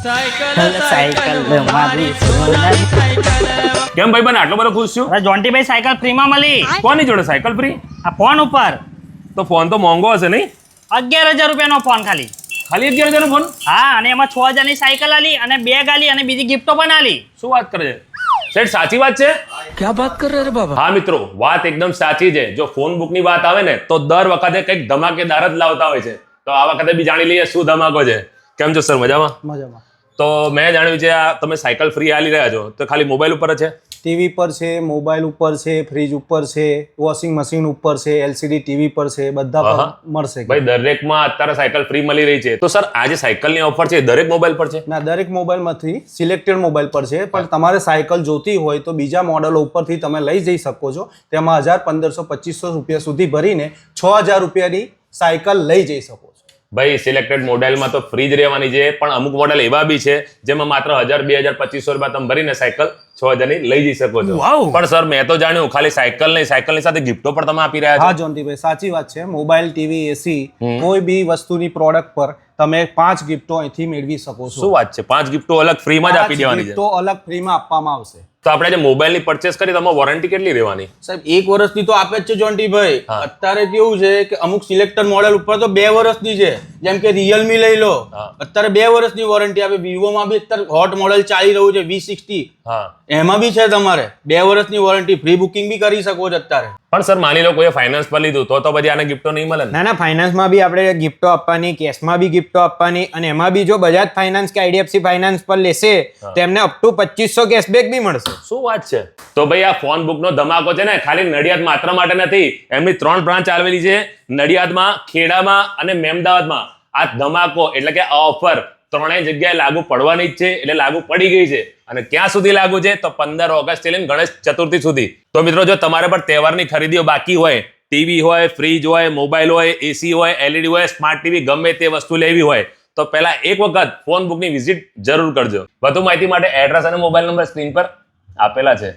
કેમ ભાઈ બને આટલો બધો ખુશ છું? અરે જોન્ટીભાઈ સાયકલ ફ્રીમાં મળી. કોની જોડે સાયકલ ફ્રી? આ ફોન ઉપર તો ફોન તો મોંઘો હશે નહીં? 11,000 રૂપિયાનો ફોન ખાલી. ખાલી 11,000 નો ફોન? હા, અને એમાં 6,000 ની સાયકલ આલી અને બેગ આલી અને બીજી ગિફ્ટો પણ આલી. શું વાત કરે છે શેઠ? સાચી વાત છે? क्या बात कर रहे रे बाबा? હા મિત્રો, વાત એકદમ સાચી છે. જો ફોન બુક ની વાત આવે ને તો દર વખતે કંઈક ધમાકેદાર જ લાવતા હોય છે. તો આ વખતે બી જાણી લઈએ શું ધમાકો છે. કેમ છો સર? મજામાં? મજામાં. તો મેં જાણ્યું છે આ તમે સાયકલ ફ્રી આલી રહ્યા છો તો ખાલી મોબાઈલ ઉપર જ છે? ટીવી પર છે, મોબાઈલ ઉપર છે, ફ્રીજ ઉપર છે, વોશિંગ મશીન ઉપર છે, LCD ટીવી પર છે, બધા પર મળશે. ભાઈ દરેકમાં અત્યારે સાયકલ ફ્રી મળી રહી છે. તો સર આ જે સાયકલની ઓફર છે એ દરેક મોબાઈલ પર છે? ના, દરેક મોબાઈલમાંથી સિલેક્ટેડ મોબાઈલ પર છે, પણ તમારે સાયકલ જોતી હોય તો બીજા મોડલો ઉપરથી તમે લઈ જઈ શકો છો. તેમાં 1,000, 1,500, 2,500 રૂપિયા સુધી ભરીને 6,000 રૂપિયાની સાયકલ લઈ જઈ શકો છો. ભાઈ સિલેક્ટેડ મોડેલમાં તો ફ્રી જ રહેવાની છે, પણ અમુક મોડેલ એવા બી છે જેમાં માત્ર 1,000, 2,000, 2,500 રૂપિયા તમે ભરીને સાયકલ 6,000 ની લઈ જઈ શકો છો. પણ સર મેં તો જાણ્યું ખાલી સાયકલ નહીં, સાયકલની સાથે ગિફ્ટો પણ તમે આપી રહ્યા છો. હા જોન્ટીભાઈ, સાચી વાત છે. મોબાઈલ, ટીવી, એસી કોઈ બી વસ્તુની પ્રોડક્ટ પર તમે 5 ગિફ્ટો અહીંથી મેળવી શકો છો. શું વાત છે? 5 ગિફ્ટો અલગ ફ્રીમાં જ આપી દેવાની છે? ગિફ્ટો અલગ ફ્રીમાં આપવામાં આવશે. તો આપણે જે મોબાઈલની પરચેસ કરી તો વોરંટી કેટલી રહેવાની? સાહેબ 1 વર્ષની તો આપે જ છે જોન્ટીભાઈ. અત્યારે કેવું છે કે અમુક સિલેક્ટર મોડેલ ઉપર તો 2 વર્ષની છે. જેમ કે રિયલમી લઈ લો, અત્યારે 2 વર્ષની વોરંટી આપે. વિવોમાં બી અત્યારે હોટ મોડેલ ચાલી રહ્યું છે V60, એમાં બી છે તમારે 2 વર્ષની વોરંટી. ફ્રી બુકિંગ બી કરી શકો છો અત્યારે. પણ સર માની લો કોઈ ફાઇનાન્સ પર લીધું તો પછી આને ગિફ્ટો નહીં મળે ને? ના, ફાઇનાન્સમાં બી આપણે ગિફ્ટો આપવાની, કેશમાં બી ગિફ્ટો આપવાની, અને એમાં બી જો બજાજ ફાઇનાન્સ કે IDFC ફાઇનાન્સ પર લેશે તો એમને અપ ટુ 2,500 કેશબેક બી મળશે. શું વાત છે? તો ભાઈ આ ફોન બુક નો ધમાકો છે ને ખાલી નડિયાદ માત્ર માટે નથી. એમની 3 બ્રાન્ચ આવેલી છે, નડિયાદમાં, ખેડામાં અને મહેમદાવાદમાં. આ ધમાકો એટલે કે આ ઓફર 3 જગ્યાએ લાગુ પડવાની જ છે, એટલે લાગુ પડી ગઈ છે. અને ક્યાં સુધી લાગુ છે? તો 15 ઓગસ્ટ થી લઈને ગણેશ ચતુર્થી સુધી. તો મિત્રો જો તમારે પણ તહેવારની ખરીદીઓ બાકી હોય, ટીવી હોય, ફ્રીજ હોય, મોબાઈલ હોય, એસી હોય, LED હોય, સ્માર્ટ ટીવી, ગમે તે વસ્તુ લેવી હોય તો પહેલા એક વખત ફોન બુકની વિઝિટ જરૂર કરજો. વધુ માહિતી માટે એડ્રેસ અને મોબાઈલ નંબર સ્ક્રીન પર આપેલા છે.